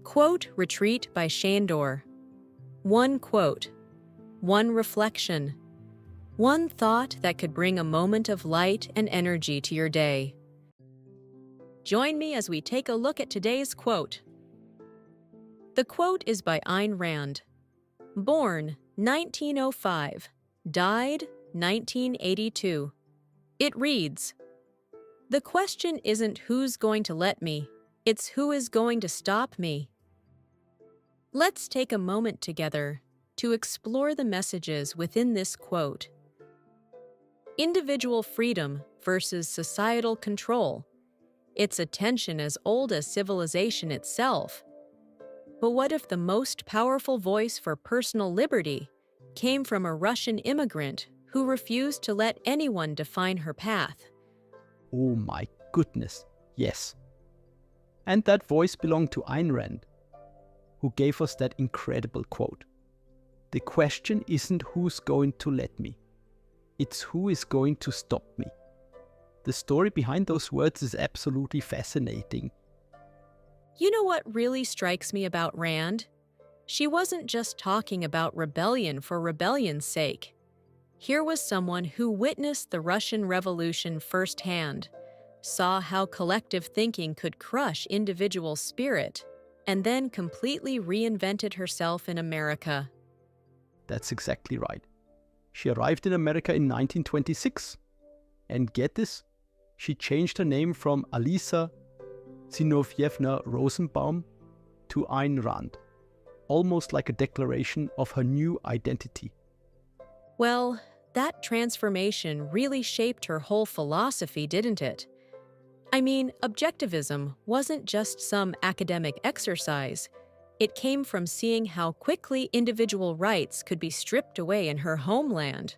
Quote Retreat by Sandor. One quote, one reflection, one thought that could bring a moment of light and energy to your day. Join me as we take a look at today's quote. The quote is by Ayn Rand. Born 1905, died 1982. It reads, "The question isn't who's going to let me, it's who is going to stop me." Let's take a moment together to explore the messages within this quote. Individual freedom versus societal control. It's a tension as old as civilization itself. But what if the most powerful voice for personal liberty came from a Russian immigrant who refused to let anyone define her path? Oh my goodness, yes. And that voice belonged to Ayn Rand, who gave us that incredible quote. The question isn't who's going to let me, it's who is going to stop me. The story behind those words is absolutely fascinating. You know what really strikes me about Rand? She wasn't just talking about rebellion for rebellion's sake. Here was someone who witnessed the Russian Revolution firsthand, saw how collective thinking could crush individual spirit, and then completely reinvented herself in America. That's exactly right. She arrived in America in 1926. And get this, she changed her name from Alisa Zinovyevna Rosenbaum to Ayn Rand, almost like a declaration of her new identity. Well, that transformation really shaped her whole philosophy, didn't it? I mean, objectivism wasn't just some academic exercise. It came from seeing how quickly individual rights could be stripped away in her homeland.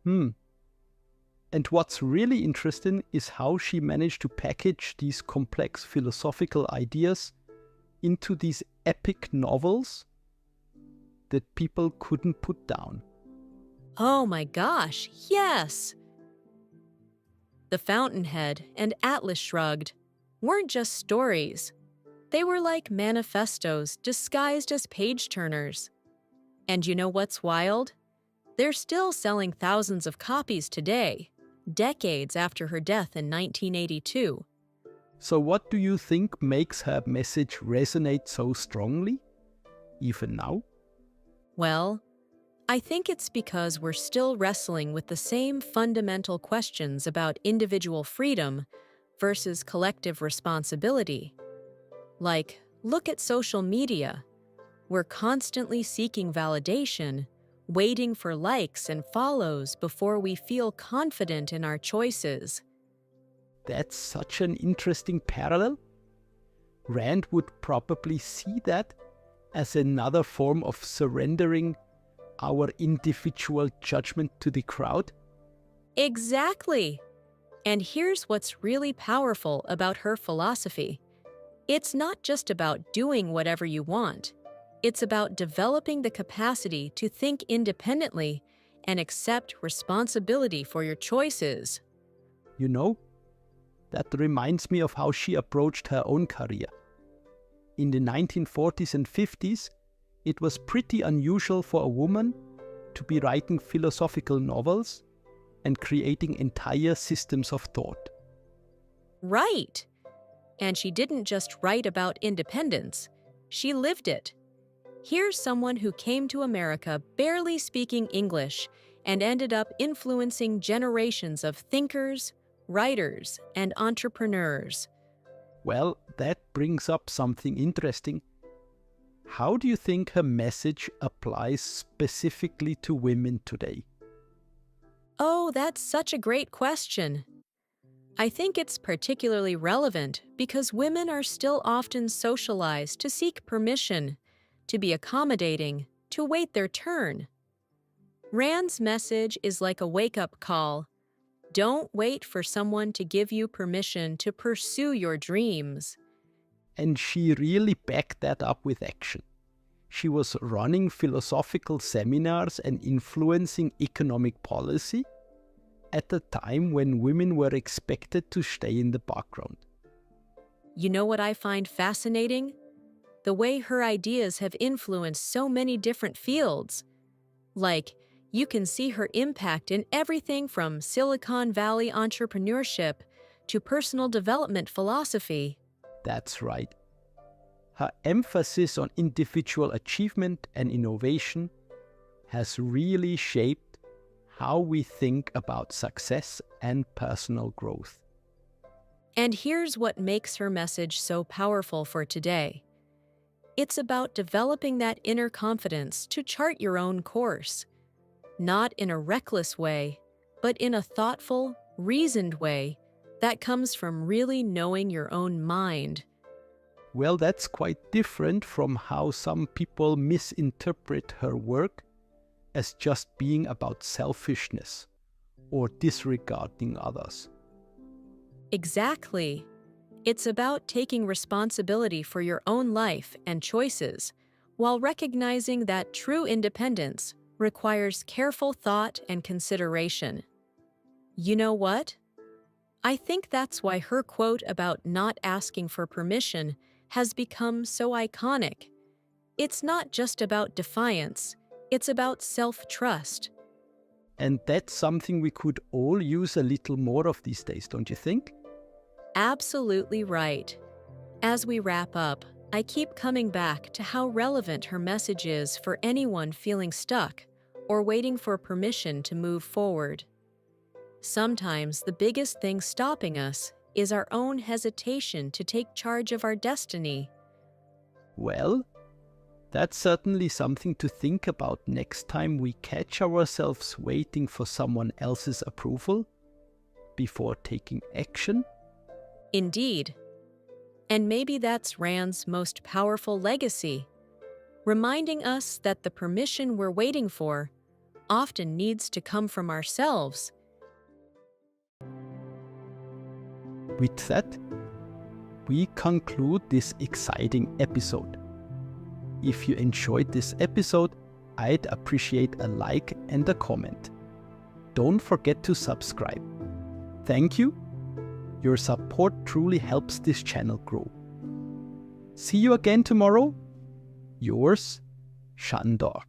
And what's really interesting is how she managed to package these complex philosophical ideas into these epic novels that people couldn't put down. Oh my gosh, yes! The Fountainhead and Atlas Shrugged weren't just stories. They were like manifestos disguised as page-turners. And you know what's wild? They're still selling thousands of copies today, decades after her death in 1982. So what do you think makes her message resonate so strongly, even now? Well, I think it's because we're still wrestling with the same fundamental questions about individual freedom versus collective responsibility. Like, look at social media. We're constantly seeking validation, waiting for likes and follows before we feel confident in our choices. That's such an interesting parallel. Rand would probably see that as another form of surrendering our individual judgment to the crowd. Exactly! And here's what's really powerful about her philosophy. It's not just about doing whatever you want. It's about developing the capacity to think independently and accept responsibility for your choices. You know, that reminds me of how she approached her own career. In the 1940s and 50s, it was pretty unusual for a woman to be writing philosophical novels and creating entire systems of thought. Right! And she didn't just write about independence, she lived it. Here's someone who came to America barely speaking English and ended up influencing generations of thinkers, writers, and entrepreneurs. Well, that brings up something interesting. How do you think her message applies specifically to women today? Oh, that's such a great question. I think it's particularly relevant because women are still often socialized to seek permission, to be accommodating, to wait their turn. Rand's message is like a wake-up call. Don't wait for someone to give you permission to pursue your dreams. And she really backed that up with action. She was running philosophical seminars and influencing economic policy at a time when women were expected to stay in the background. You know what I find fascinating? the way her ideas have influenced so many different fields. Like, you can see her impact in everything from Silicon Valley entrepreneurship to personal development philosophy. That's right. Her emphasis on individual achievement and innovation has really shaped how we think about success and personal growth. And here's what makes her message so powerful for today. It's about developing that inner confidence to chart your own course, not in a reckless way, but in a thoughtful, reasoned way that comes from really knowing your own mind. Well, that's quite different from how some people misinterpret her work as just being about selfishness or disregarding others. Exactly. It's about taking responsibility for your own life and choices, while recognizing that true independence requires careful thought and consideration. You know what? I think that's why her quote about not asking for permission has become so iconic. It's not just about defiance, it's about self-trust. And that's something we could all use a little more of these days, don't you think? Absolutely right. As we wrap up, I keep coming back to how relevant her message is for anyone feeling stuck or waiting for permission to move forward. Sometimes the biggest thing stopping us is our own hesitation to take charge of our destiny. Well, that's certainly something to think about next time we catch ourselves waiting for someone else's approval before taking action. Indeed. And maybe that's Rand's most powerful legacy, reminding us that the permission we're waiting for often needs to come from ourselves. With that, we conclude this exciting episode. If you enjoyed this episode, I'd appreciate a like and a comment. Don't forget to subscribe. Thank you. Your support truly helps this channel grow. See you again tomorrow. Yours, Sandor.